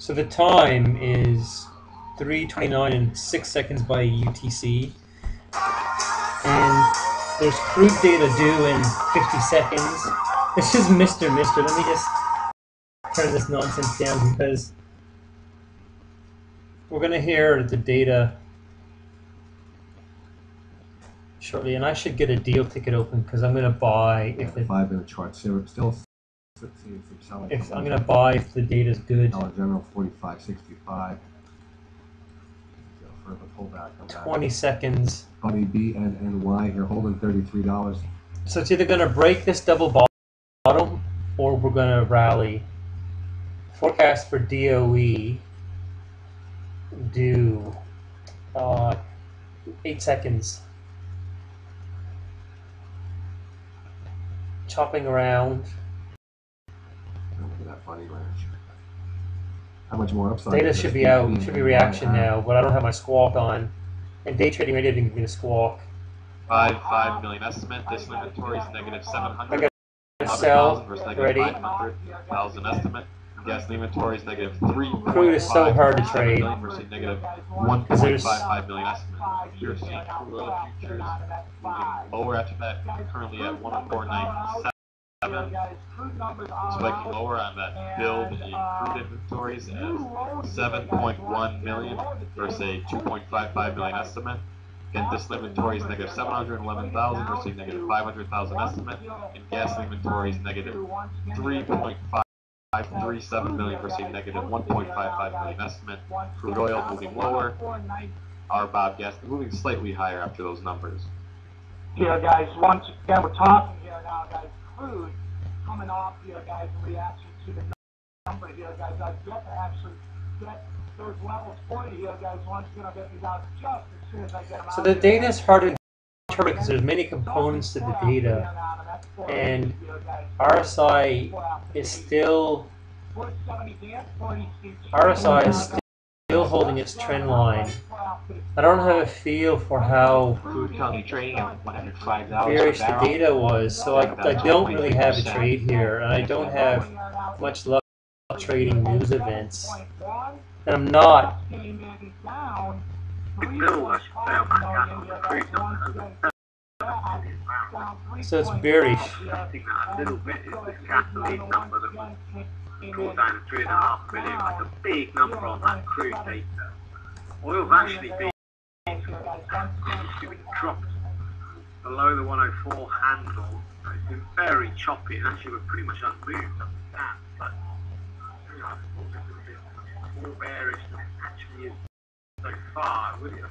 So the time is 3:29 and 6 seconds by UTC, and there's crude data due in 50 seconds. This is Mr. Let me just turn this nonsense down because we're going to hear the data shortly, and I should get a deal ticket open because I'm going to buy if the 5-minute chart. So still if I'm going to buy if the data is good. Dollar General 45.65. For the pullback. 20 seconds. Buddy BNNY here holding $33. So it's either going to break this double bottom or we're going to rally. Forecast for DOE due 8 seconds. Chopping around. Look at that funny ranch. How much more upside? Data should be out. Should be reaction now, but I don't have my squawk on. And day trading radio didn't give me the squawk. 5 million estimate. This inventory is negative 700. I got to sell versus ready. 500,000 estimate. Gas inventory is negative 3. Crude is so hard to trade. Versus negative 1.55 million estimate. You're seeing crude oil futures moving lower after that. Currently at 104.97. Spiking lower on that build in crude inventories at 7.1 million versus a 2.55 million estimate. Again, this inventory is negative 711,000 versus negative 500,000 estimate. And gas inventory is negative 3.537 million versus negative 1.55 million estimate. Crude oil moving lower. Our Bob gas moving slightly higher after those numbers. Here, guys, once again, we're talking here now, guys. Crude coming off here, guys, in reaction to the number here, guys. I've yet to actually get those levels for you here, guys. Once again, I'll get these out just as soon as I get them out. So the data is hard to interpret because there's many components to the data, and RSI is still holding its trend line. I don't have a feel for how Crude currently trading at $105 bearish the data was, so I don't really have a trade here, and I don't have much luck trading news events. And I'm not. So it's bearish. I think that a little bit is the Catholic number that was brought down to 3.5 million. That's a big number on that crude data. Oil's actually been dropped below the 104 handle. It's been very choppy, and actually we're pretty much unmoved up to that. But more bearish than it actually is so far. I would favour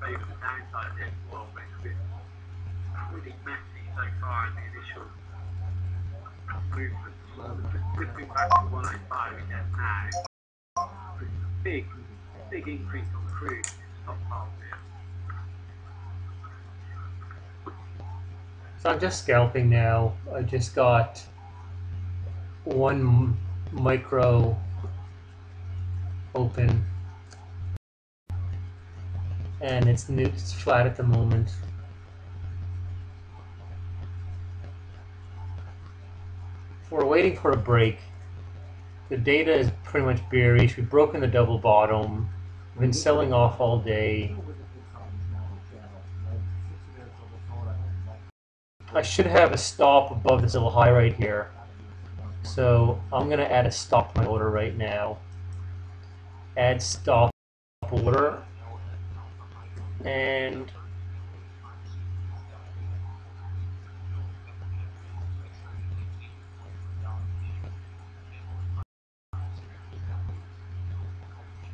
the downside of it as well, but it's pretty messy so far in the initial movement. So just flipping back to 105 again now. Big increase on crude stockpile here. So I'm just scalping now. I just got 1 micro open, and it's flat at the moment. We're waiting for a break. The data is pretty much bearish. We've broken the double bottom. We've been selling off all day. I should have a stop above this little high right here. So I'm going to add a stop to my order right now. Add stop order. And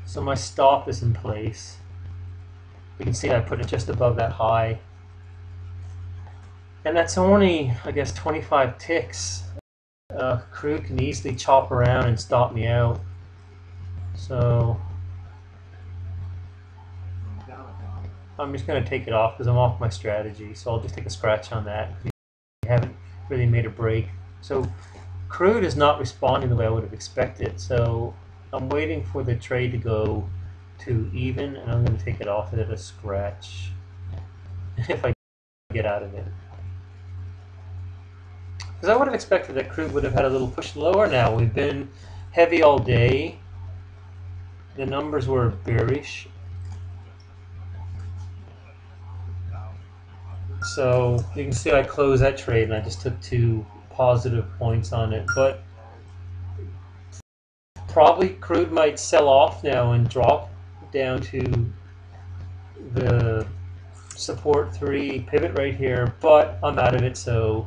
so my stop is in place. You can see I put it just above that high. And that's only, I guess, 25 ticks. Crude can easily chop around and stop me out. So I'm just going to take it off because I'm off my strategy. So I'll just take a scratch on that. We haven't really made a break. So crude is not responding the way I would have expected. So I'm waiting for the trade to go to even, and I'm going to take it off at a scratch if I get out of it. Because I would have expected that crude would have had a little push lower now. We've been heavy all day, the numbers were bearish. So you can see I closed that trade and I just took 2 positive points on it. But probably crude might sell off now and drop down to the support 3 pivot right here, but I'm out of it, so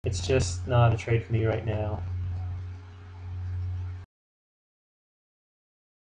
it's just not a trade for me right now.